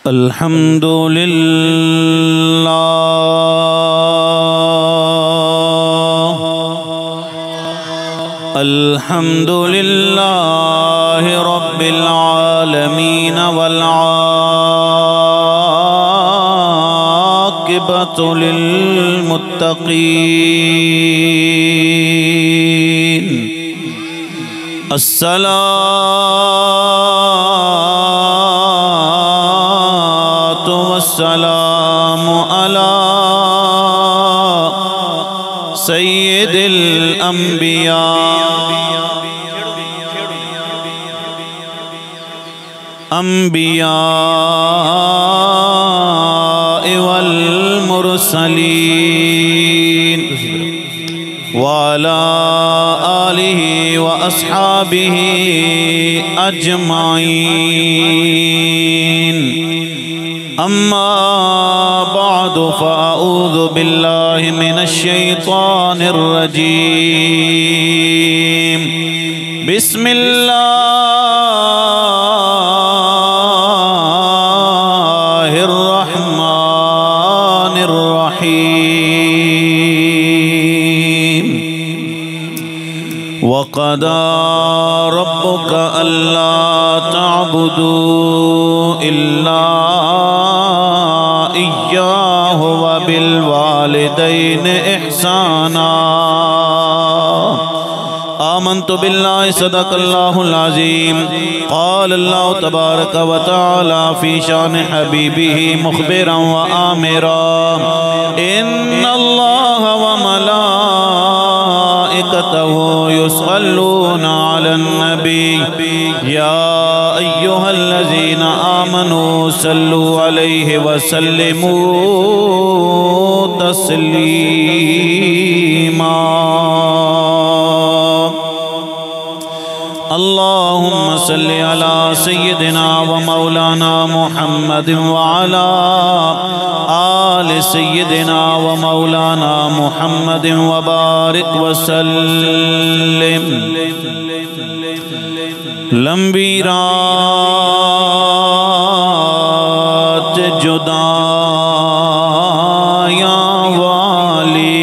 الحمد للہ الحمد للہ رب العالمین والعاقبۃ للمتقین الصلاۃ والسلام علی سید الانبیاء والمرسلین وعلى آلہ واصحابہ اجمعین اما بعد فاعوذ باللہ من الشیطان الرجیم بسم اللہ الرحمن الرحیم وَقَضَىٰ رَبُّكَ أَلَّا تَعْبُدُوا إِلَّا إِيَّاهُ وَبِالْوَالِدَيْنِ إِحْسَانًا آمنت بالله صدق الله العظيم قال الله تبارك وتعالى في شان حبيبه مخبرا وآمرا إن الله وملائكته يصلون على النبي يا أيها الذين آمنوا صلوا عليه وسلموا تسليما اللهم صل على سيدنا ومولانا محمد وعلى آل سيدنا ومولانا محمد وبارك وسلم لمبی رات جدائیاں والی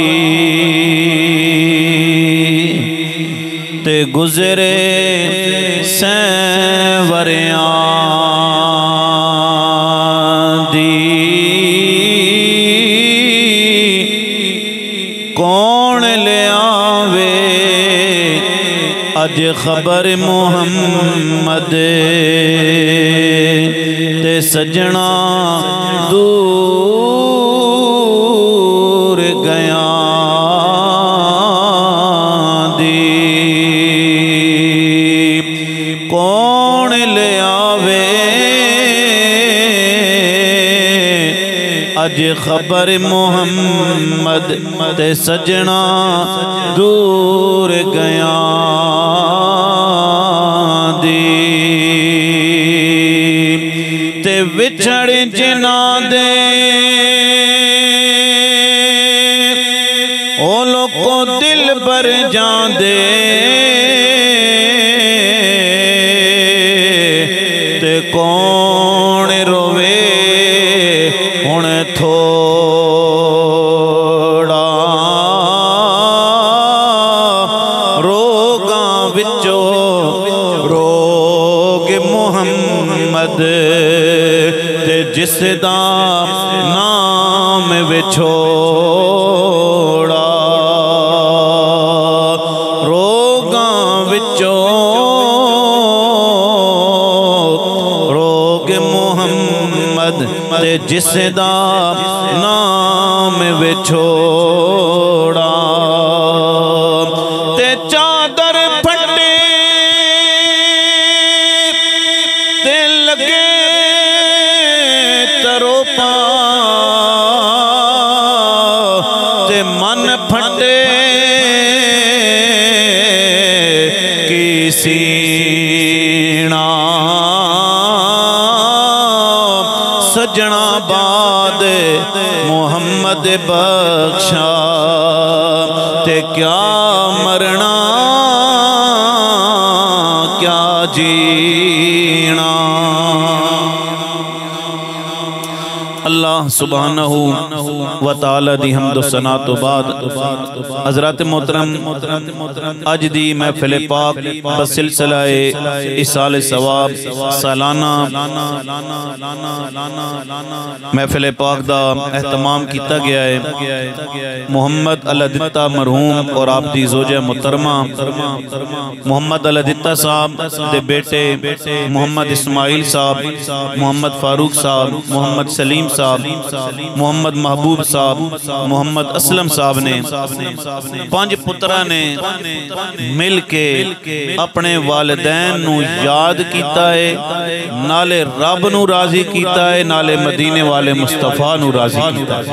تے گزرے سینوریاں دی کون لے آوے اج خبر محمد تے سجنا دور گیا دی کون لے آوے اج خبر محمد تے سجنا دور گیا تے وچھڑ جنا دے او لوگوں دل بر جان دے تے کون روے ہن تھوڑا روگاں وچوں روگ محمد تے جس دا نام وچھوڑا روگاں وچوں روگ محمد تے جس دا نام وچھوڑا تے چادر پھٹے تے لگے تروپا تے من پھٹے کی سینہ سجنا باد محمد بخشا تے کیا مرنا کیا جینا اللہ سبحانہ و تعالی دی حمد و ثنا تو بعد حضرات محترم اج دی محفل پاک بسلسلہ ایصال ثواب سالانہ محفل پاک دا اہتمام کیتا گیا ہے۔ محمد اللہ دتا مرحوم اور آپ دی زوجہ محترمہ محمد اللہ دتا صاحب دے بیٹے محمد اسماعیل صاحب، محمد فاروق صاحب، محمد سلیم صاحب، محمد محبوب صاحب، محمد اسلم صاحب نے 5 پترہ نے مل کے اپنے والدین نو یاد کیتا ہے، نالے رب نو راضی کیتا ہے، نالے مدینے والے مصطفیٰ نو راضی کیتا ہے۔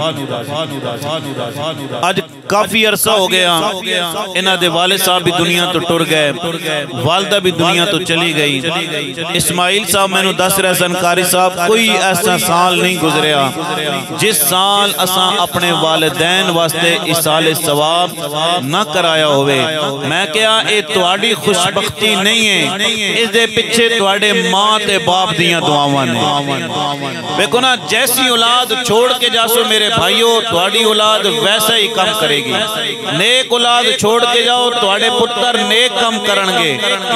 آج کافی عرصہ ہو گیا انہاں دے والد صاحب بھی دنیا تو ٹر گئے، والدہ بھی دنیا تو چلی گئی۔ اسماعیل صاحب میں نو دس رہے سن قاری صاحب کوئی ایسا سال نہیں گزریا جس سال اساں اپنے والدین واسطے ایصال ثواب نہ کرایا ہوئے۔ میں کہا اے تواڈی خوشبختی نہیں ہے، اس دے پیچھے تواڈے ماں تے باپ دیاں دعاواں نے۔ دیکھو نا جیسی اولاد چھوڑ کے جاسو میرے بھائیو تواڈی اولاد ویسا ہی کم کرے گی۔ نیک اولاد چھوڑ کے جاؤ تواڈے پتر نیک کم کرنگے،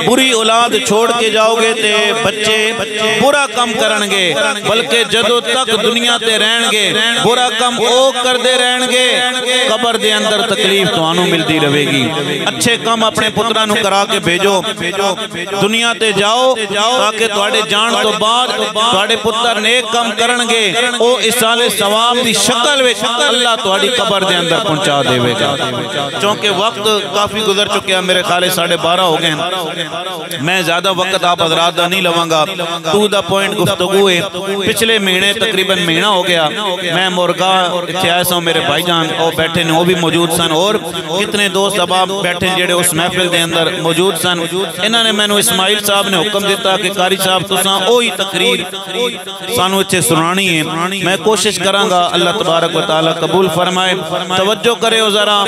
بری اولاد چھوڑ کے جاؤ گے تے بچے برا کم کرنگے، بلکہ جدو تک دنیا تے رہنگے برا کم او کر دے رہنگے، قبر دے اندر تکلیف تو آنو ملتی رہے گی۔ اچھے کم اپنے پترانو کرا کے بھیجو، دنیا تے جاؤ تاکہ تواڈے جان تو بعد تواڈے پتر نیک کم کرنگے، او ایصال ثواب دی شکل وچ اللہ تواڈی قبر دے اندر پہنچا دے گا۔ چونکہ وقت کافی گزر چکے ہیں، میرے خیال 12:30 ہو گئے ہیں، میں زیادہ وقت آپ حضرات دا نہیں لواں گا، ٹو دا پوائنٹ گفتگو ہے۔ پچھلے مہینے تقریباً مہینہ ہو گیا میں مرگا اتھے آئے سا، میرے بھائی جان وہ بیٹھے نے، وہ بھی موجود سن، اور کتنے دوست احباب بیٹھے جڑے اس محفل دے اندر موجود سن۔ انہاں نے میں نو اسماعیل صاحب نے حکم دیتا کہ قاری صاحب تساں اوہی تقریر سانو اتھے سنانی ہے۔ میں کوشش کراں گا، اللہ تبارک و تعالی قبول فرمائے۔ توجہ کرے ہو ذرا،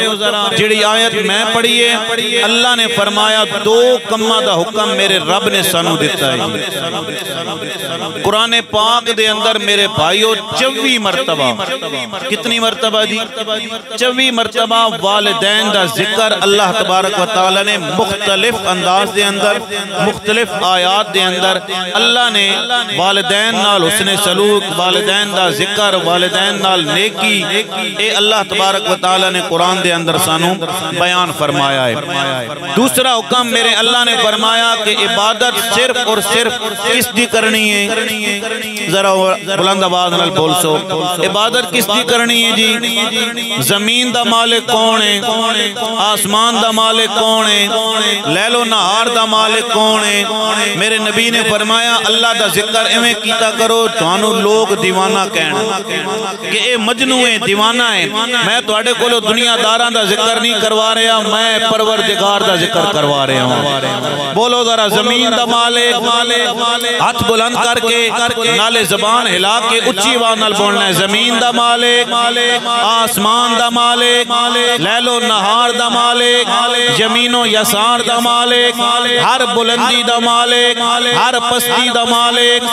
جڑی آیت میں پڑھی ہے اللہ نے فرمایا 2 کماں دا حکم میرے رب نے سانو دیتا ہے۔ قرآن پاک دے اندر میرے بھائیو 24 مرتبہ، کتنی مرتبہ جی؟ 24 مرتبہ والدین دا ذکر اللہ تبارک و تعالی نے مختلف انداز دے اندر، مختلف آیات دے اندر اللہ نے والدین نال حسن سلوک، والدین دا ذکر، والدین نال نیکی، اے اللہ تبارک و تعالی نے قرآن دے اندر سانو بیان فرمایا ہے۔ دوسرا حکم میرے اللہ نے فرمایا کہ عبادت صرف اور صرف کس دی کرنی ہے؟ ذرا بلند آواز نال بول سو، عبادت کس دی کرنی ہے جی؟ زمین دا مالک کون ہے؟ آسمان دا مالک کون ہے؟ لیل و نہار دا مالک کون ہے؟ میرے نبی نے فرمایا اللہ دا ذکر ایویں کیتا کرو تانوں لوگ دیوانہ کہنا کہ اے مجنوں ہے، دیوانہ ہے۔ میں تواڈے کولوں دنیا داراں دا ذکر نہیں کروا رہا، میں پروردگار دا ذکر کروا رہا ہوں۔ بولو ذرا زمین دا مالک، ہاتھ بلند کر کے نالے زبان ہلا کے اچھی آواز نال بولنا ہے، زمین دا مالک، آسمان دا مالک، لیل و نہار دا مالک، یمین و یسار دا مالک، ہر بلندی دا مالک، ہر پستی دا مالک،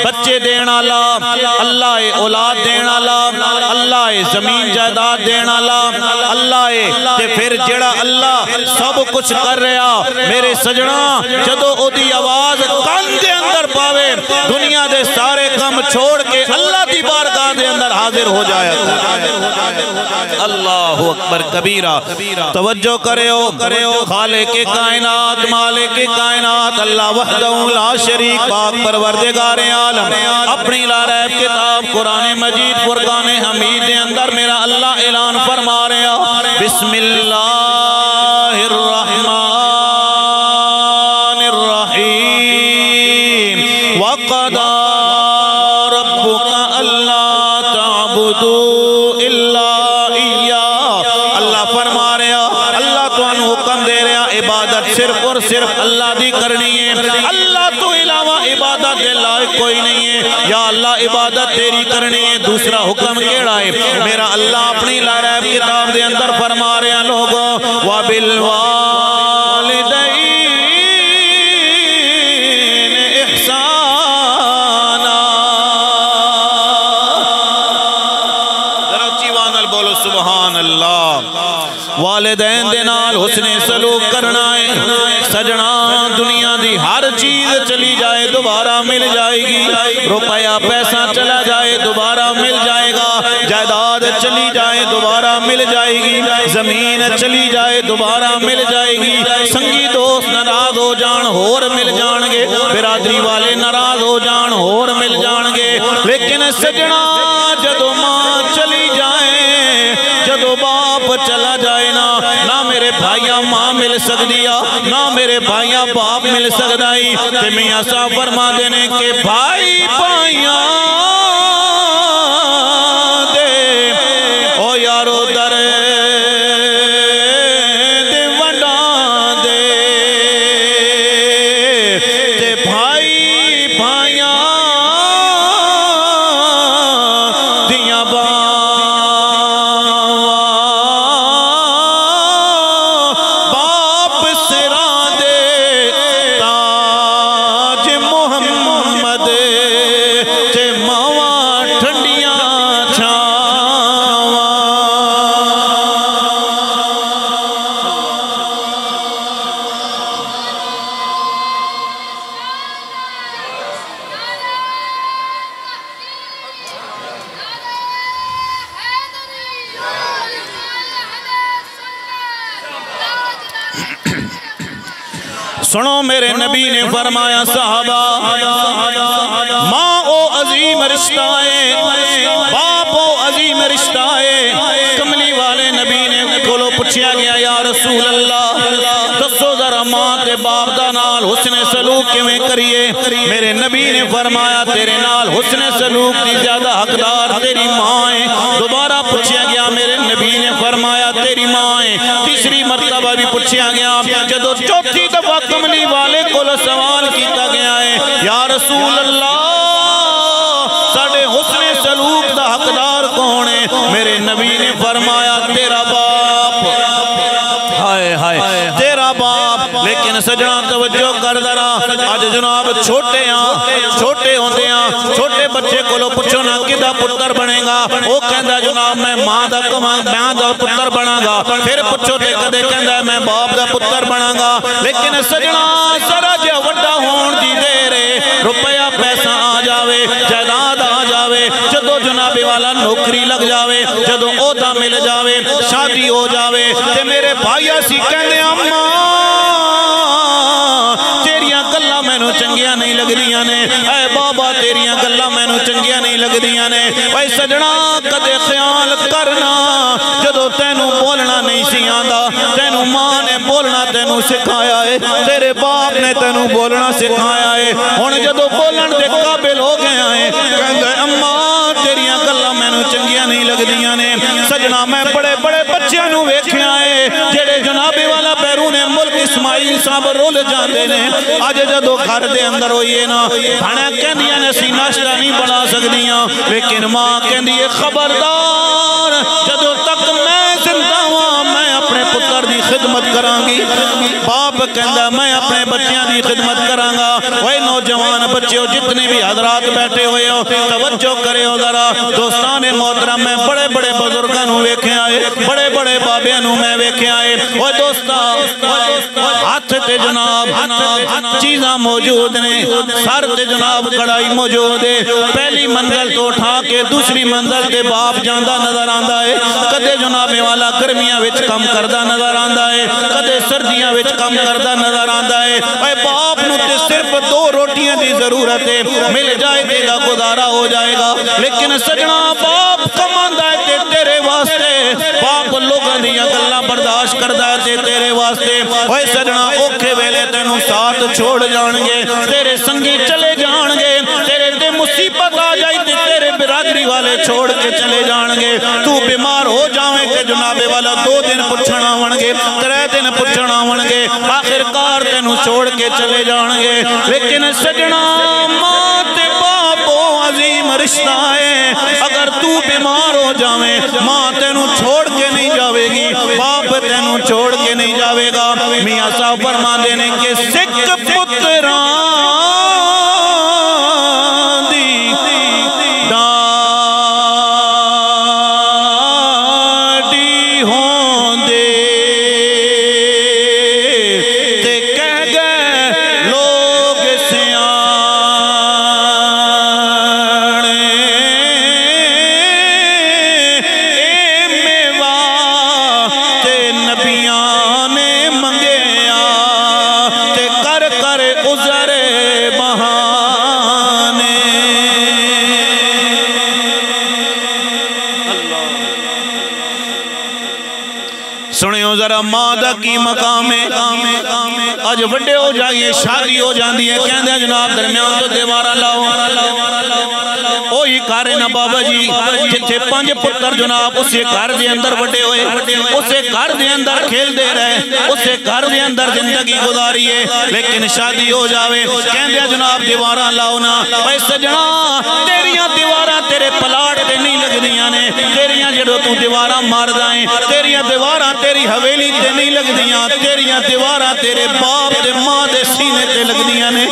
بچے دینا اللہ ہے، اولاد دینا اللہ ہے، زمین جائیداد دینا اللہ ہے۔ تے پھر جڑا اللہ سب کچھ کر رہا میرے سجنا، جدو او دی آواز کان دے اندر پاوے دنیا دے سارے کم چھوڑ کے اللہ دی بارگاہ دے اندر حاضر ہو جائے۔ اللہ اکبر کبیرہ، توجہ کرے ہو، خالق کائنات، مالک کائنات، اللہ وحدہ لا شریک، پاک پروردگار عالم، اپنی لا ریب کتاب قرآن مجید فرقان حمید دے اندر میرا اللہ اعلان فرما رہا، بسم اللہ الرحمن الرحیم، وَقَضَى رَبُّكَ أَلَّا تَعْبُدُوا إِلَّا إِيَّاهُ۔ اللہ فرما رہا، اللہ تو انہوں حکم دے رہا عبادت صرف اور صرف اللہ دی کرنی ہے، اللہ تو علاوہ عبادت دے لائق کوئی نہیں ہے، یا اللہ عبادت تیری کرنی ہے۔ دوسرا حکم کیڑا ہے میرا اللہ اپنی لا ریب کتاب دے اندر فرما رہا، لوگوں وَبِالْوَالِدَيْنِ إِحْسَانًا، والدین دے نال حسن سلوک کرنا ہے سجنا دنیا دی ہر چیز چلی جائے دوبارہ مل جائے گی روپیہ پیسہ چلا جائے دوبارہ مل جائے گا جائیداد چلی جائے دوبارہ مل جائے گی زمین چلی جائے دوبارہ مل جائے گی سنگی دوست ناراض ہو جان ہور مل جان گے برادری والے ناراض ہو جان ہور مل جان گے لیکن سجنا جدو ماں چلی جائے جدو باپ چلا جائے نہ میرے بھائیاں ماں مل سکدیا نہ میرے بھائیاں باپ مل سکدائی تے میاں صاحب فرما دینے کہ بھائی بھائیاں دے او یارو در دے وڈا دے تے بھائی بھائیاں دیاں باپ سراں دے تاج محمد تے ماواں ٹھنڈیاں چھاواں سنو میرے نبی نے فرمایا صحابہ ماں او عظیم رشتہ ہے باپ او عظیم رشتہ ہے کملی والے نبی نے کولو پوچھیا گیا یا رسول اللہ دسو ذرا ماں تے باپ دا نال حسن سلوک کیویں کریے میرے نبی نے فرمایا تیرے نال حسن سلوک دی زیادہ حقدار تیری ماں ہے دوبارہ پوچھیا گیا میرے نبی نے فرمایا تیری ماں ہے تیسری مرتبہ بھی پوچھیا گیا جدو چوتھی دفعہ کملی والے کو سوال کیتا گیا ہے یا رسول اللہ ساڑھے حسن سلوک دا حقدار کون ہے میرے نبی نے فرمایا تیرا باپ ہائے ہائے تیرا باپ لیکن سجنا توجہ کر درا آج جناب چھوٹے ہوندے ہیں چھوٹے بچے کو لو پوچھو نا کدھا پتر بنے گا وہ کہندا جناب میں ماں دا پتر بنا گا پھر پوچھو تے کدے کہندا میں باپ دا پتر بنا گا لیکن سجنا ذرا جے وڈا ہون دی دیر ہے روپیہ پیسہ آ جاوے جائیداد آ جاوے جدو جناب والا نوکری لگ جاوے جدو عہدہ مل جاوے شادی ہو جاوے تے میرے بھائی اسی کہندے اماں تیریاں گلاں مینوں چنگیاں نہیں لگدیاں نے اے بابا تیریاں گلاں مینوں چنگیاں نہیں لگدیاں نے اے سجنا کدے خیال کرنا جدو تینوں بولنا نہیں سی آندا تینوں ماں نے بولنا تینوں سکھایا ہے تیرے باپ نے تینوں بولنا سکھایا ہے ہن جدو بولن دے قابل ہو گیا ہے کہندے اماں تیریاں گلاں مینوں چنگیاں نہیں لگدیاں نے سجنا میں بڑے بڑے بچیاں نوں ویکھیا ہے جڑے جناب والا بیرون ملک اسماعیل صاحب رول جاندے نے اج جدو گھر دے اندر ہوئیے نا بھاڑا کہندیاں نے سی ناشتہ نہیں بنا سکدیاں لیکن ماں کہندی ہے خبردار جدو تک میں زندہ ہوں میں اپنے پتر دی خدمت کراں گی باپ کہندا میں اپنے بچیاں دی خدمت کراں گا اوے نوجوان بچیو جتنے بھی حضرات بیٹھے ہوئے ہو توجہ کرے ہو ذرا دوستان محترم میں بڑے بڑے بزرگاں نوں ویکھیا ہے بڑے بڑے بابیاں نوں میں ویکھیا ہے اوے دوستا ہاتھ تے جناب چیزاں موجود نے سر تے جناب کڑائی موجود ہے پہلی منزل تو اٹھا کے دوسری منزل تے باپ جاندا نظر آندا ہے کدے جناب والا گرمیاں وچ کم کردا نظر آندا ہے کدے سردیاں وچ کم کردا نظر آندا ہے اے باپ نوں تے صرف 2 روٹیاں دی ضرورت ہے مل جائے تے دا گزارا ہو جائے گا لیکن سجنا باپ کماندا ہے تے تیرے واسطے باپ لوگاں دیاں گلاں برداشت کردا ہے تے تیرے واسطے اوے سجنا اوکھے ویلے تینوں ساتھ چھوڑ جان گے تیرے سنگی چلے جان گے تیرے تے مصیبت آ جائے تے تیرے برادری والے چھوڑ کے چلے جان گے تو بیمار ہو جاویں کہ جناب والا 2 دن پچھنا آون گے 3 دن پچھنا آون گے آخر کار تینوں چھوڑ کے چلے جان گے لیکن سجنا ماں تے باپ عظیم رشتہ ہے اگر تو بیمار ہو جاویں ماں تینوں چھوڑ کے نہیں جاوے گی باپ تینوں چھوڑ کے نہیں جاوے گا میاں صاحب فرما دینے کہ سکھ پتران دی ڈاڈی ہوں دے ذرا ماں دا کی مقام ہے اج بڑے ہو جائیے شادی ہو جاندی ہے کہندے جناب درمیان تو دیوارا لاؤ اوہی کارے نا بابا جی جتھے 5 پتر جناب اسے گھر دے اندر بڑے ہوئے اسے گھر دے اندر کھیل دے رہے اسے گھر دے اندر زندگی گزاری ہے لیکن شادی ہو جاوے کہندے جناب دیواراں لاؤ نا اے سجنا تیریاں دیواراں تیرے پلاٹ تے نہیں لگدیاں نے تیریاں جڑو تو دیواراں ماردا ہے تیریاں دیواراں تیری حویلی تے نہیں لگدیاں تیریاں دیواراں تیرے باپ تے ماں دے سینے تے لگدیاں نے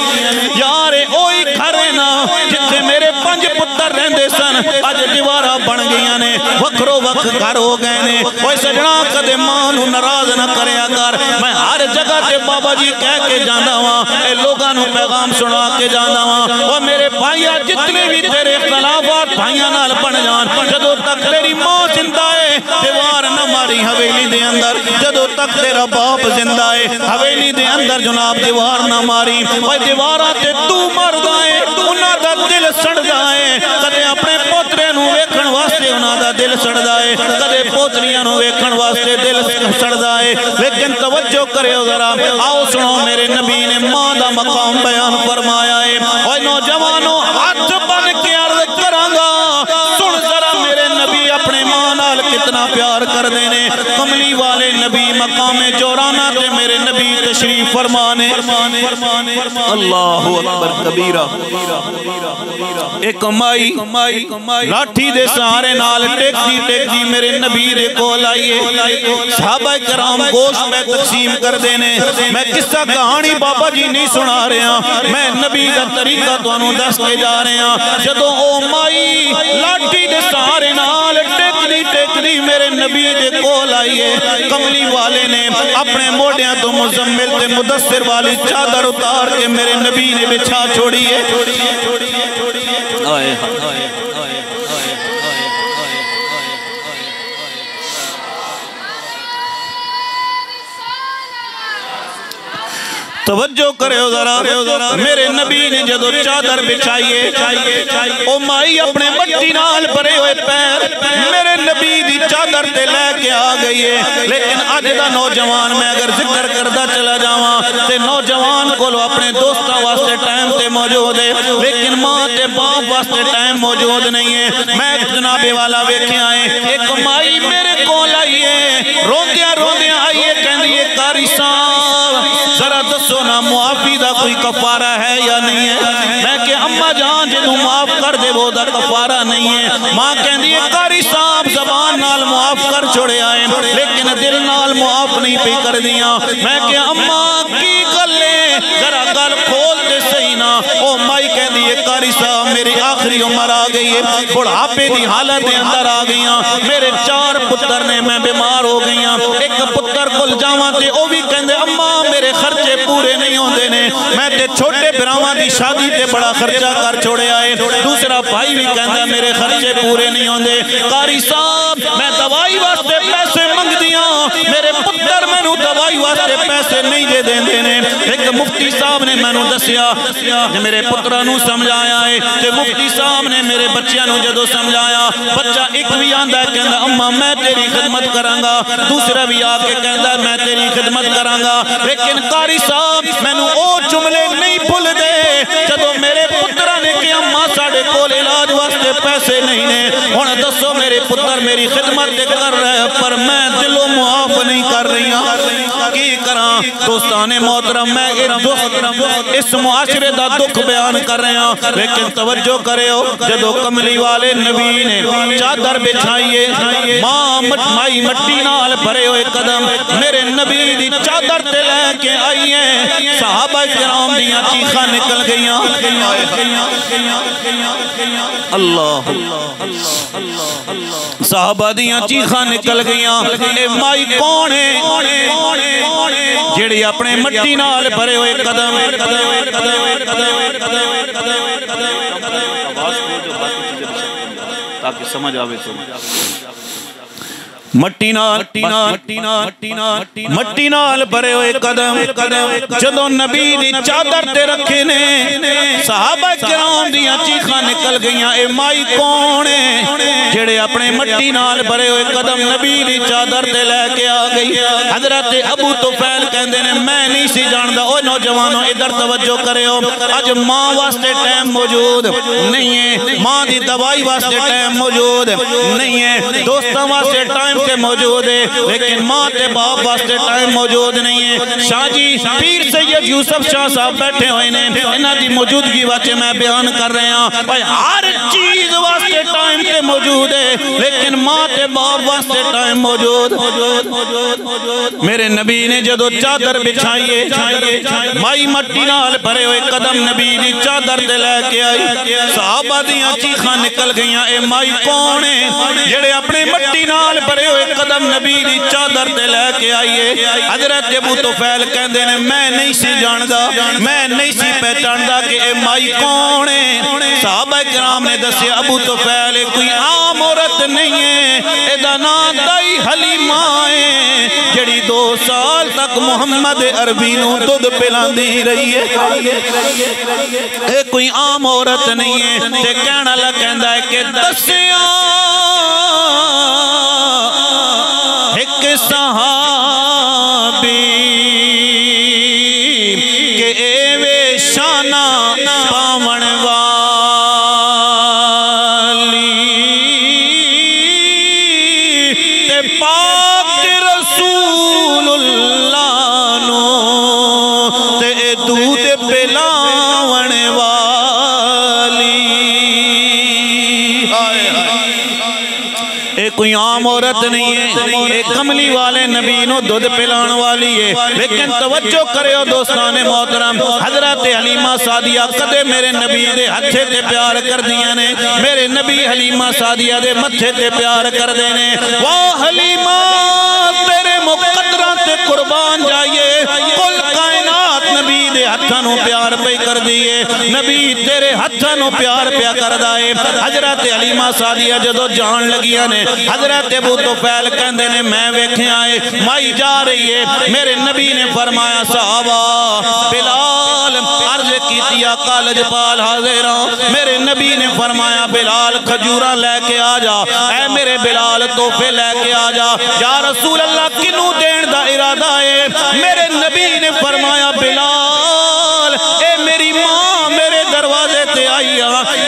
یار اوہی گھر ہے نا جتھے میرے 5 پتر رہندے سن اج دیواراں بن گئیاں نے وکھرو وکھ گھر ہو گئے نے اوے سجنا کدے ماں نوں ناراض نہ کریا کر میں ہر جگہ تے بابا جی کہہ کے جاندا ہاں اے لوگاں نوں پیغام سنا کے جاندا ہاں او میرے بھائیا جتنے بھی تیرے اختلافات بھائیاں نال بن جان جدوں تک تیری ماں زندہ ہے دیوار نہ ماری حویلی دے اندر جدوں تک تیرا باپ زندہ ہے حویلی دے اندر جناب دیوار نہ ماری اوے دیواراں تے تو مردا ہے انہاں دا دل سڑدا ہے کدے اپنے پوترے نوں ویکھن واسطے انہاں دا دل سڑدا ہے کدے پوتریاں نوں ویکھن واسطے دل سڑدا ہے لیکن توجہ کرو ذرا آؤ سنو میرے نبی نے ماں دا مقام بیان فرمایا ہے اوے نوجوانوں ہاتھ بن کے عرض کراں گا سن ذرا میرے نبی اپنے ماں نال کتنا پیار کردے نے کملی والے نبی مقام جورانہ تے میرے نبی تشریف فرمانے اللہ اکبر کبیرہ ایک مائی لاٹھی دے سہارے نال ٹیکتی میرے نبی دے کول آئیے صحابہ کرام گوشت میں تقسیم کر دینے میں قصہ کہانی بابا جی نہیں سنا رہے ہیں میں نبی دا طریقہ تو انہوں دس کے جا رہے ہیں جدوں او مائی لاٹھی دے سہارے نال ٹیکتی میرے نبی دے کول آئیے کملی والے نے اپنے موڑیاں تو مزمل تے مدثر والی چادر اتار کے میرے نبی نے بچھا چھوڑی ہے آئے توجہ کرے ذرا میرے نبی نے جدو چادر بچھائیے او مائی اپنے مٹی نال بھرے ہوئے پیر میرے نبی دی چادر تے لے کے آ گئی ہے لیکن اج دا نوجوان میں اگر ذکر کردا چلا جاواں تے نوجوان کولو اپنے دوستاں واسطے ٹائم تے موجود ہے لیکن ماں تے باپ واسطے ٹائم موجود نہیں ہے میں جناب والا ویکھیا ہے ایک مائی میرے کول آئی ہے روندیاں آئیے کہندی ہے قاری صاحب ذرا دسو نا معافی دا کوئی کفارہ ہے یا نہیں ہے میں کہ اماں جان جنوں معاف کر دے وہ دا کفارہ نہیں ہے ماں کہندی ہے قاری صاحب زبان نال معاف کر چھوڑے آئے لیکن دل نال معاف نہیں پہ کر دیا میں کہ اماں کی گلے ذرا گل کھول دے صحیح نا او مائی کہندی ہے قاری صاحب میری آخری عمر آ گئی ہے بڑھاپے دی حالت اندر آ گئیاں میرے 4 پتر نے میں بیمار ہو گئیاں ایک پتر کول جاواں تے او بھی کہندے اماں میرے خرچے پورے نہیں ہوندے نے میں تے چھوٹے بھراواں دی شادی تے بڑا خرچہ کر چھوڑے آئے دوسرا بھائی بھی کہندا میرے خرچے پورے نہیں ہوندے قاری صاحب میں دوائی واسطے پیسے منگ دیاں میرے پتر مینوں دوائی واسطے پیسے نہیں دے دیندے نے ایک مفتی صاحب نے مینوں دسیا کہ میرے پتراں نوں سمجھایا ہے تے مفتی صاحب نے میرے بچیاں نوں جدوں سمجھایا بچہ ایک بھی آندا ہے کہندا اماں میں تیری خدمت کراں گا دوسرا بھی آ کے کہندا میں تیری خدمت کراں گا لیکن قاری صاحب مینوں او جملے نہیں بھول دے جدوں میرے پتراں نے کہ اماں ساڈے کول علاج واسطے پیسے نہیں نے ہن دسو میرے پتر میری خدمت تے کر رہے پر میں دلوں معاف نہیں کر رہی ہاں کی کراں دوستان محترم میں اس معاشرے دا دکھ بیان کر رہے ہاں لیکن توجہ کرو جدوں کملی والے نبی نے چادر بچھائیے مائی مٹی نال بھرے ہوئے قدم میرے نبی دی چادر تے لے کے آئیے صحابہ کرام دیاں چیخاں نکل گئیاں اللہ صحابہ دیاں چیخاں نکل گئیاں اے مائی کون ہے جیڑی اپنے مٹی نال بھرے ہوئے قدم تاکہ سمجھ آوے تو مٹی نال بھرے ہوئے قدم جدوں نبی دی چادر تے رکھے نے صحابہ کرام دیاں چیخاں نکل گئیاں اے مائی کون ہے جڑے اپنے مٹی نال بھرے ہوئے قدم نبی دی چادر تے لے کے آ گئی حضرت ابو طفیل کہندے نے میں نہیں سی جاندا او نوجوانوں ادھر توجہ کریو اج ماں واسطے ٹائم موجود نہیں ہے ماں دی دوائی واسطے ٹائم موجود نہیں ہے دوستاں واسطے ٹائم تے موجود ہے لیکن ماں تے باپ واسطے ٹائم موجود نہیں ہے شاہ جی پیر سید یوسف شاہ صاحب بیٹھے ہوئے نے انہاں دی موجودگی واسطے میں بیان کر رہے ہاں بھائی ہر چیز واسطے ٹائم تے موجود ہے لیکن ماں تے باپ واسطے ٹائم موجود میرے نبی نے جدو چادر بچھائیے مائی مٹی نال بھرے ہوئے قدم نبی دی چادر تے لے کے آئی صحابہ دیاں چیخاں نکل گئیاں اے مائی کون ہے جڑے اپنے مٹی نال بھرے ہوئے قدم نبی دی چادر تے لے کے آئیے حضرت ابو طفیل کہندے نے میں نہیں سی جاندا میں نہیں سی پہچاندا کہ اے مائی کون ہے صحابہ کرام نے دسیا ابو طفیل کوئی عام عورت نہیں ہے ادا نام دائی حلیمہ ہے جڑی 2 سال تک محمد عربی نو دودھ پلاندی رہی ہے اے کوئی عام عورت نہیں ہے تے کہنا لگا ہے کہ دسیاں ایک صحابی کہ اے وے شانہ پاون والی تے پاک رسول اللہ نو تے دودھ پلاون والی اے کوئی عام عورت نہیں ہے اے کملی والے نبی نو دودھ پلان والی ہے لیکن توجہ کریو دوستان محترم حضرت حلیمہ سعدیہ کدے میرے نبی دے ہتھے تے پیار کر دیا نے میرے نبی حلیمہ سعدیہ دے متھے تے پیار کر دینے واہ حلیمہ تیرے مقدرہ تے قربان جائیے کل کائنات نبی دے ہتھانوں پیار پہ کر دیئے نبی تیرے ہتھانوں پیار پہ کر دائے حضرت حلیمہ سعدیہ جدو جان لگیا نے حضرت ابو طفیل کہندے نے میں ویکھیں آئے مائی جا رہی ہے میرے نبی نے فرمایا صحابہ بلال عرض کی دیا کالج پال حاضرہ میرے نبی نے فرمایا بلال کھجورہ لے کے آ جا اے میرے بلال تحفے لے کے آ جا یا رسول اللہ کنوں دین دا ارادہ ہے میرے نبی نے فرمایا بلال اے میری ماں میرے دروازے تے آئی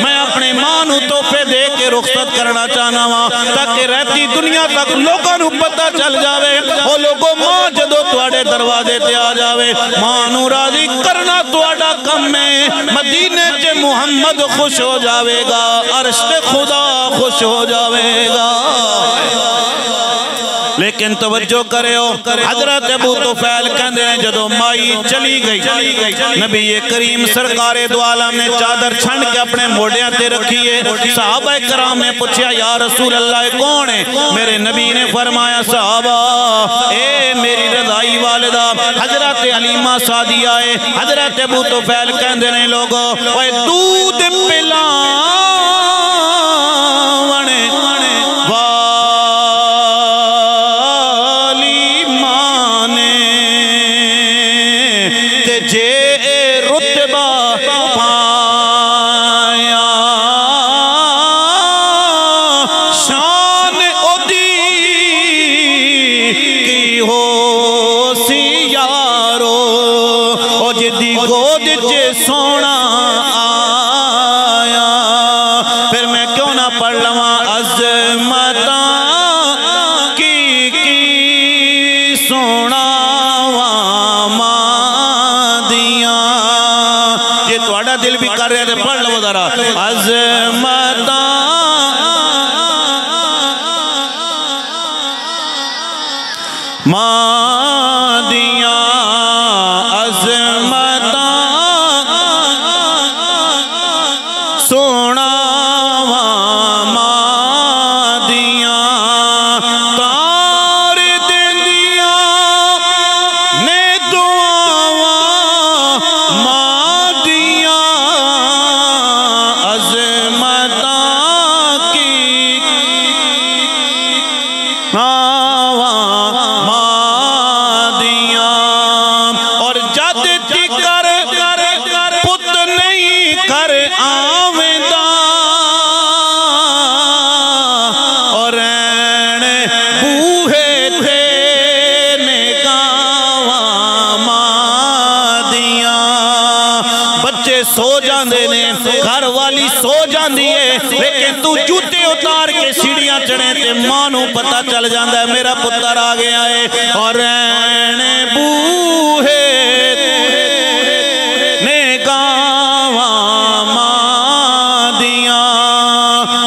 میں اپنے ماں نو تحفے دے کے رخصت کرنا چاہنا ہاں تاکہ رہتی دنیا تک لوگوں نو پتہ چل جاوے او لوگوں ماں جدو تواڈے دروازے تے آ جاوے ماں نو راضی کرنا تواڈا کم ہے مدینے چے محمد خوش ہو جاوے گا عرش تے خدا خوش ہو جاوے گا لیکن توجہ کریو حضرت ابو طفیل کہندے ہیں جدو مائی چلی گئی نبی کریم سرکار دو عالم نے چادر چھنڈ کے اپنے موڑیاں تے رکھیے صحابہ کرام نے پوچھا یا رسول اللہ کون ہے میرے نبی نے فرمایا صحابہ اے میری رضائی والدہ حضرت حلیمہ سعدیہ ہے حضرت ابو طفیل کہندے ہیں لوگوں اے دودھ پلاون سونا آیا لیکن تو جوتے اتار کے سیڑھیاں چڑھے تے ماں نو پتہ چل جاندا ہے میرا پتر آ گیا ہے اور رین بوہے نے گاواں ماں دیاں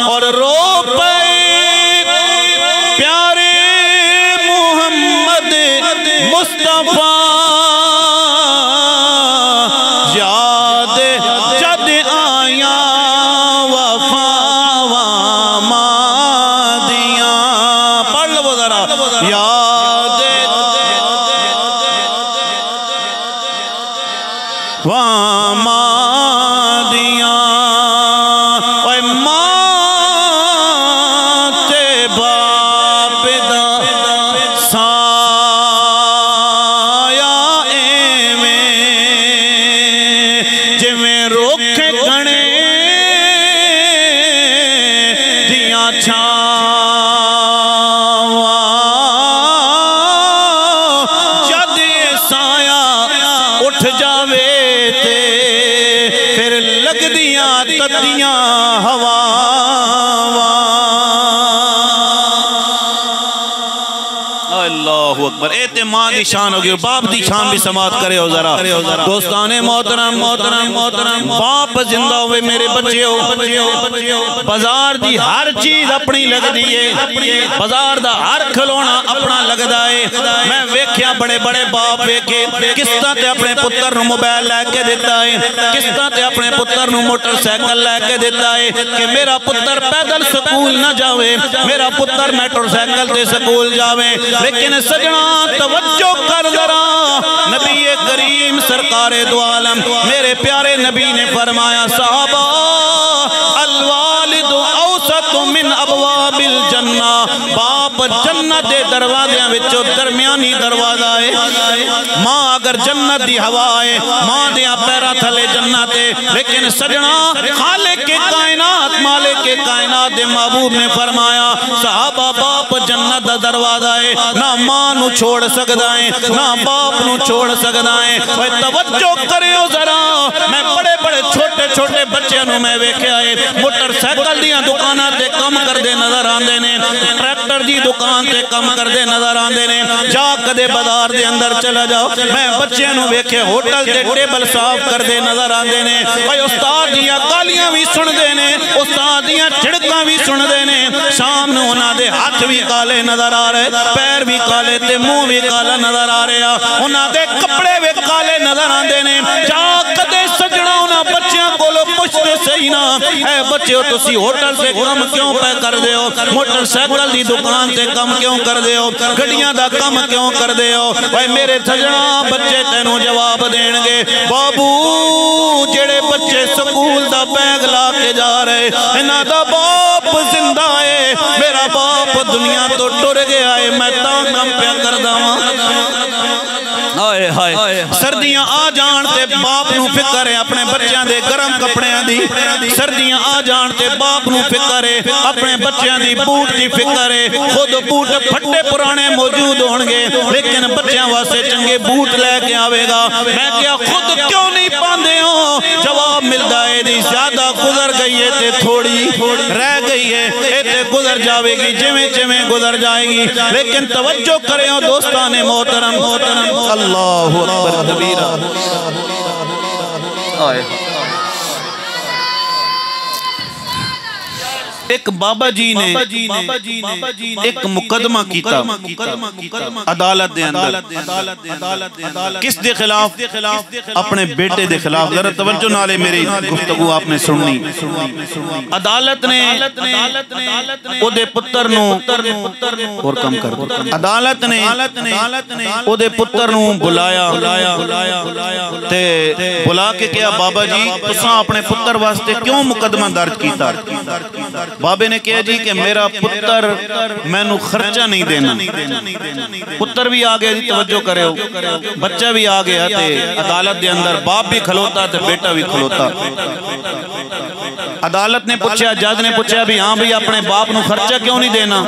اور رو پے پیارے محمد مصطفیٰ یاد جد آیا وفاواں ماں دیاں پڑھ لو ذرا یاد واں ماں دیاں اے ماں تے باپ دا سایہ ایویں جویں رکھ گھنے دیاں چھاواں جد سایہ اٹھ جاوے تے پھر لگ دیاں تتیاں ہواواں اللہ اکبر اے ماں دی شان ہو گئی باپ دی شان بھی سماعت کرے ہو ذرا دوستانے محترم باپ زندہ ہوئے میرے بچے ہو بازار دی ہر چیز اپنی لگ دیئے بازار دا ہر کھلونا اپنا لگ دائے میں ویکھیا بڑے بڑے باپ ویکھے کس طرح تے اپنے پتر نو موبائل لے کے دیتا ہے کس طرح تے اپنے پتر نو موٹر سائیکل لے کے دیتا ہے کہ میرا پتر پیدل سکول نہ جاوے میرا پتر موٹر سائیکل تے سکول جاوے لیکن سجنا توجہ کر ذرا نبی کریم سرکار دو عالم میرے پیارے نبی نے فرمایا صحابہ الوالد اوسط من ابواب الجنہ باپ جنت دے دروازیاں وچوں درمیانی دروازہ ہے ماں اگر جنت دی ہوا ہے ماں دیاں پیرا تھلے جنت ہے لیکن سجنا خالق کے کائنات مالک کے کائنات دے محبوب نے فرمایا صحابہ باپ جنت دا دروازہ ہے نہ ماں نو چھوڑ سکدا ہے نہ باپ نو چھوڑ سکدا ہے اوے توجہ کریو ذرا میں بڑے بڑے چھوٹے چھوٹے بچیاں نو میں ویکھیا ہے موٹر سائیکل دیاں دکاناں تے کم کردے نظر آندے نے ٹریکٹر دی دکان تے کم کردے نظر آندے نے جا کدے بازار دے اندر چلا جاؤ میں بچیاں نو ویکھے ہوٹل تے ٹیبل صاف کردے نظر آندے نے بھائی استاد دیاں گالیاں بھی سن دے نے استاد دیاں چھڑکاں بھی سن دے نے شام نو انہاں دے ہاتھ بھی کالے نظر آ رہے پیر بھی کالے تے منہ بھی کالا نظر آ رہا انہاں دے کپڑے بھی کالے نظر آندے نے جا کدے سجنا انہاں بچیاں کولو پوچھتے صحیح نا اے بچیو تسی ہوٹل سے کم کیوں پہ کر دے ہو موٹر سائیکل دی دکان سے کم کیوں کر دے ہو گھڑیاں دا کم کیوں کر دے ہو اے میرے سجنا بچے تینوں جواب دین گے بابو جڑے بچے سکول دا بیگ لا کے جا رہے انہاں دا باپ زندہ ہے میرا باپ دنیا تو ٹر گیا ہے میں تاں کم پہ کر داواں آئے ہائے سردیاں آ جان تے باپ نو فکر ہے اپنے بچیاں دے گرم کپڑیاں دی سردیاں آ جان تے باپ نو فکر ہے اپنے بچیاں دی بوٹ دی فکر ہے خود بوٹ پھٹے پرانے موجود ہونگے لیکن بچیاں واسے چنگے بوٹ لے کے آوے گا میں کیا خود کیوں نہیں پاندے ہو جواب ملتا ہے دی زیادہ گزر گئی ہے تے تھوڑی رہ گئی ہے اے تے گزر جاوے گی جویں جویں گزر جائے گی لیکن توجہ کریں دوستان محترم اللہ اکبر کبیرہ آئے ایک بابا جی نے ایک مقدمہ کیتا عدالت دے اندر کس دے خلاف اپنے بیٹے دے خلاف ذرا توجہ نالے میری گفتگو آپ نے سننی عدالت نے او دے پتر نو اور کم کر عدالت نے او دے پتر نو بلایا تے بلا کے کیا بابا جی تساں اپنے پتر واسطے کیوں مقدمہ درج کیتا بابے نے کہا جی کہ میرا پتر میں نو خرچہ نہیں دینا پتر بھی آگیا جی توجہ کرے ہو بچہ بھی آگیا تے عدالت دے اندر باپ بھی کھلوتا تے بیٹا بھی کھلوتا عدالت نے پوچھا، جج نے پوچھا بھی ہاں بھی اپنے باپ نو خرچہ کیوں نہیں دینا؟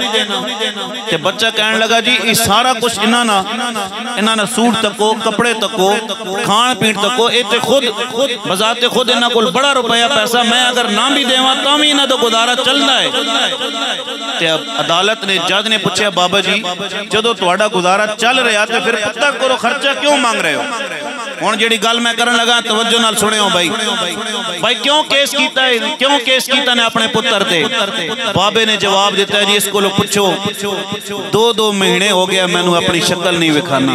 کہ بچہ کہنے لگا جی یہ سارا کچھ انہاں نا سوٹ تکو، کپڑے تکو، کھان پینٹ تکو، ایتے خود بذات خود انہاں کول بڑا روپیہ پیسہ میں اگر نہ بھی دیواں تاں بھی انہاں دا گزارا چلنا ہے۔ تے عدالت نے جج نے پوچھا بابا جی جدو تہاڈا گزارا چل رہا تے پھر پتہ کرو خرچہ کیوں مانگ رہے ہو؟ ہن جڑی گل میں کرن لگا توجہ نال سنیو بھائی کیوں کیس کیتا ہے، کیوں کیس کیتا نے اپنے پتر تے؟ بابے نے جواب دیتا ہے جی اس کو لو پوچھو 2 مہینے ہو گیا مینوں اپنی شکل نہیں وکھانا،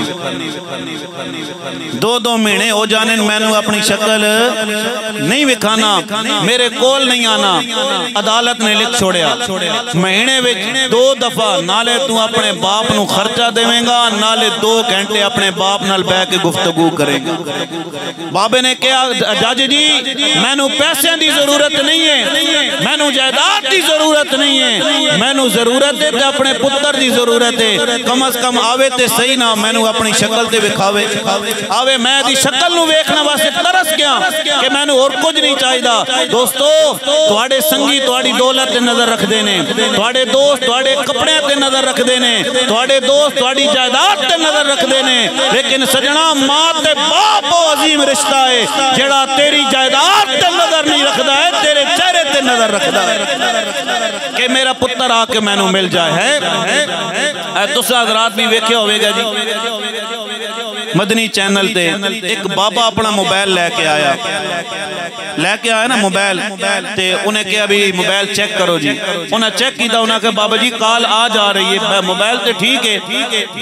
2 مہینے ہو جانے مینوں اپنی شکل نہیں وکھانا، میرے کول نہیں آنا۔ عدالت نے لکھ چھوڑیا مہینے وچ 2 دفعہ نالے تو اپنے باپ نو خرچہ دیویں گا، نالے 2 گھنٹے اپنے باپ نال بیٹھ کے گفتگو کرے گا۔ بابے نے کہا جج جی مینوں پیسے دی ضرورت نہیں ہے، مینوں جائیداد دی ضرورت نہیں ہے، مینوں ضرورت ہے تے اپنے پتر دی ضرورت ہے، کم از کم آوے تے صحیح نہ مینوں اپنی شکل تے وکھاوے، آوے میں دی شکل نو ویکھنا واسطے ترس گیا کہ مینوں اور کچھ نہیں چاہیدا۔ دوستو تواڈے سنگی تواڈی دولت تے نظر رکھ دے نے، تواڈے دوست تواڈے کپڑے تے نظر رکھ دے نے، تواڈے دوست تواڈی جائیداد تے نظر رکھ دے نے، لیکن سجنا ماں تے باپ عظیم رشتہ ہے جڑا تیری جائیداد تے نظر نہیں رکھدا ہے، تیرے چہرے تے نظر رکھدا ہے کہ میرا پتر آ کے مینوں مل جائے۔ ہے تساں حضرات بھی ویکھیا ہوئے گا جی مدنی چینل تے ایک بابا اپنا موبائل لے کے آیا نا موبائل تے انہیں کہا بھی موبائل چیک کرو جی، انہیں چیک کیتا، انہیں کہا بابا جی کال آ جا رہی ہے، موبائل تے ٹھیک ہے۔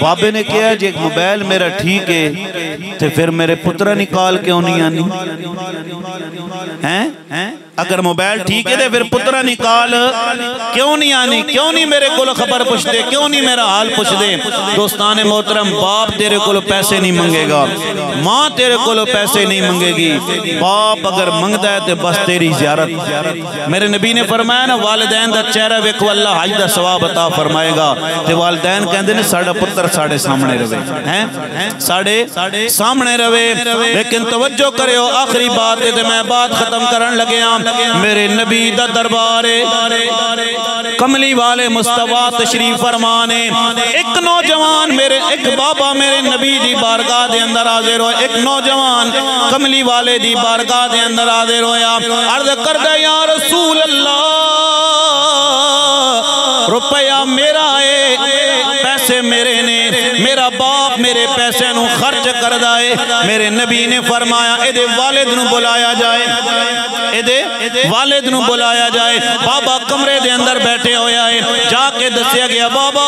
بابے نے کہا جی موبائل میرا ٹھیک ہے تے پھر میرے پترہ نہیں کال کیوں نہیں آنی ہیں؟ اگر موبائل ٹھیک ہے تے پھر پترہ نہیں کال کیوں نہیں آنی؟ کیوں نہیں میرے کول خبر پوچھ دے؟ کیوں نہیں میرا حال پوچھ دے؟ دوستان محترم باپ تیرے کول پیسے نہیں منگے گا، ماں تیرے کول پیسے نہیں منگے گی، باپ اگر منگتا ہے تے بس تیری زیارت۔ میرے نبی نے فرمایا نا والدین دا چہرہ ویکھو اللہ حج دا ثواب عطا فرمائے گا، تے والدین کہندے نے ساڈا پتر ساڈے سامنے رہے ہیں، ساڈے سامنے رہے۔ لیکن توجہ کریو آخری بات تے میں بات ختم کرن لگے ہاں، میرے نبی دا دربار کملی والے مصطفیٰ تشریف فرمانے، ایک نوجوان ایک بابا میرے نبی دی بارگاہ دے اندر حاضر ہوئے، ایک نوجوان کملی والے دی بارگاہ دے اندر حاضر ہویا، عرض کردہ یا رسول اللہ روپیہ میرا ہے، پیسے میرے نے، میرا باپ میرے پیسے نو خرچ کردہ ہے۔ میرے نبی نے فرمایا اے والد نو بلایا جائے، والد نو بلایا جائے۔ بابا کمرے دے اندر بیٹھے ہویا ہے، جا کے دسیا گیا بابا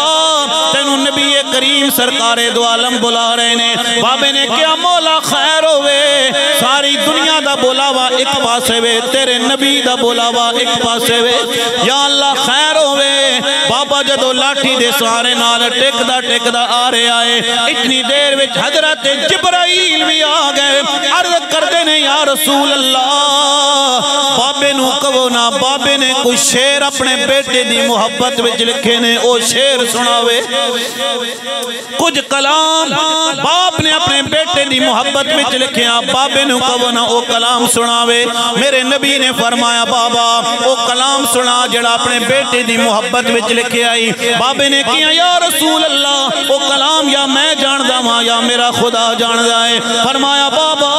تینو نبی کریم سرکار دو عالم بلا رہے نے۔ بابے نے کیا مولا خیر ہوئے، ساری دنیا دا بولاوا ایک پاسے وے، تیرے نبی دا بولاوا ایک پاسے وے، یا اللہ خیر ہوئے۔ بابا جدو لاٹھی دے سارے نال ٹک دا آ رہے آئے، اتنی دیر وچ حضرت جبرائیل بھی آ گئے، عرض کردے نے یا رسول اللہ بابے نو کہو نا، بابے نے کوئی شعر اپنے بیٹے دی محبت وچ لکھے نے، او شعر سناوے۔ کچھ کلام باپ نے اپنے بیٹے دی محبت وچ لکھے، بابے نو کہو نا او کلام سناوے۔ میرے نبی نے فرمایا بابا او کلام سنا جڑا اپنے بیٹے دی محبت وچ لکھے آئی۔ بابے نے کیا یا رسول اللہ او کلام یا میں جاندہ ہاں یا میرا خدا جاندہ ہے۔ فرمایا بابا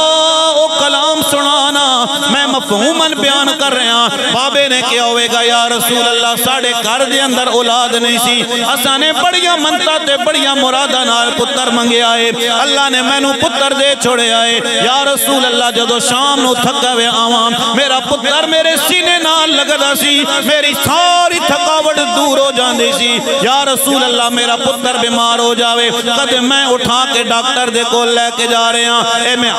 او کلام سنانا، میں مفہوماً بیان کر رہے ہیں۔ بابے نے کیا ہوئے گا یا رسول اللہ ساڑھے گھر دے اندر اولاد نہیں سی، اساں نے بڑیاں منتا تے بڑیاں مرادہ نال پتر منگے آئے، اللہ نے میں نو پتر دے چھوڑے آئے۔ یا رسول اللہ جدو شام نو تھکا ہوئے آوام میرا پتر میرے سینے نال لگدا سی، میری ساری تھکاوٹ دور ہو جاندی سی۔ یا رسول اللہ میرا پتر بیمار ہو جاوے، کدے میں اٹھا کے ڈاکٹر دے کو لے کے جا رہے ہیں، میں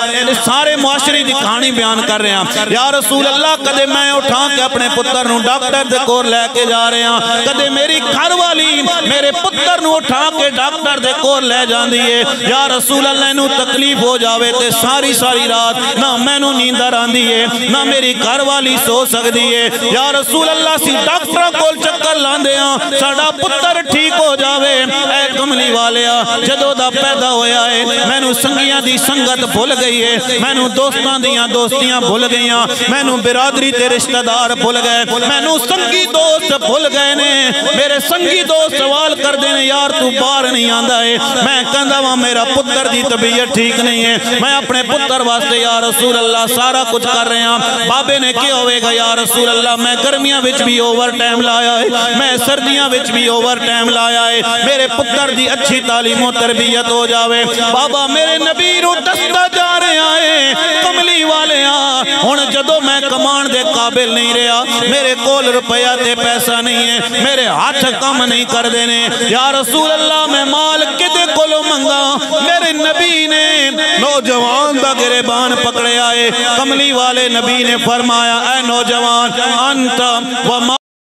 سارے معاشری دی کہانی بیان کر رہے ہیں۔ یا رسول اللہ کدے میں اٹھا کے اپنے پتر نو ڈاکٹر دے کو لے کے جا رہے ہیں، کدے میری گھر والی میرے پتر نو اٹھا کے ڈاکٹر دے کو لے جاندی ہے۔ یا رسول اللہ نو تکلیف ہو جاوے تے ساری رات نہ میں نو نیندر آندی ہے، نہ میری گھر والی سو سکتی ہے۔ یا رسول اللہ سی ڈاکٹر کو چکر لاندے ہاں ساڈا پتر ٹھیک ہو جاوے۔ اے کملی والیا جدوں دا پیدا ہویا ہے مینوں سنگیاں دی سنگت بھول گئی ہے، مینوں دوستاں دیاں دوستیاں بھول گئیاں، مینوں برادری تے رشتہ دار بھول گئے، مینوں سنگی دوست بھول گئے نے۔ میرے سنگی دوست سوال کر دینے یار تو باہر نہیں آندا ہے، میں کہندا وا میرا پتر دی طبیعت ٹھیک نہیں ہے، میں اپنے پتر واسطے یا رسول اللہ سارا کچھ کر رہے ہیں۔ بابے نے کیا ہوئے گا یا رسول اللہ میں گرمیاں وچ بھی اوور ٹائم لایا ہے، میں سردیاں وچ بھی اوور ٹائم لایا ہے، میرے پتر دی اچھی تعلیم و تربیت ہو جاوے۔ بابا میرے نبی رو دستا جا رہے آئے کملی والے ہن جدو میں کمان دے قابل نہیں رہا، میرے کول روپیہ تے پیسہ نہیں ہے، میرے ہاتھ کم نہیں کر دینے، یا رسول اللہ میں مال کدے کولو منگا؟ میرے نبی نے نوجوان دا گریبان پکڑے آئے، کملی والے نبی نے فرمایا اے نوجوان انت وما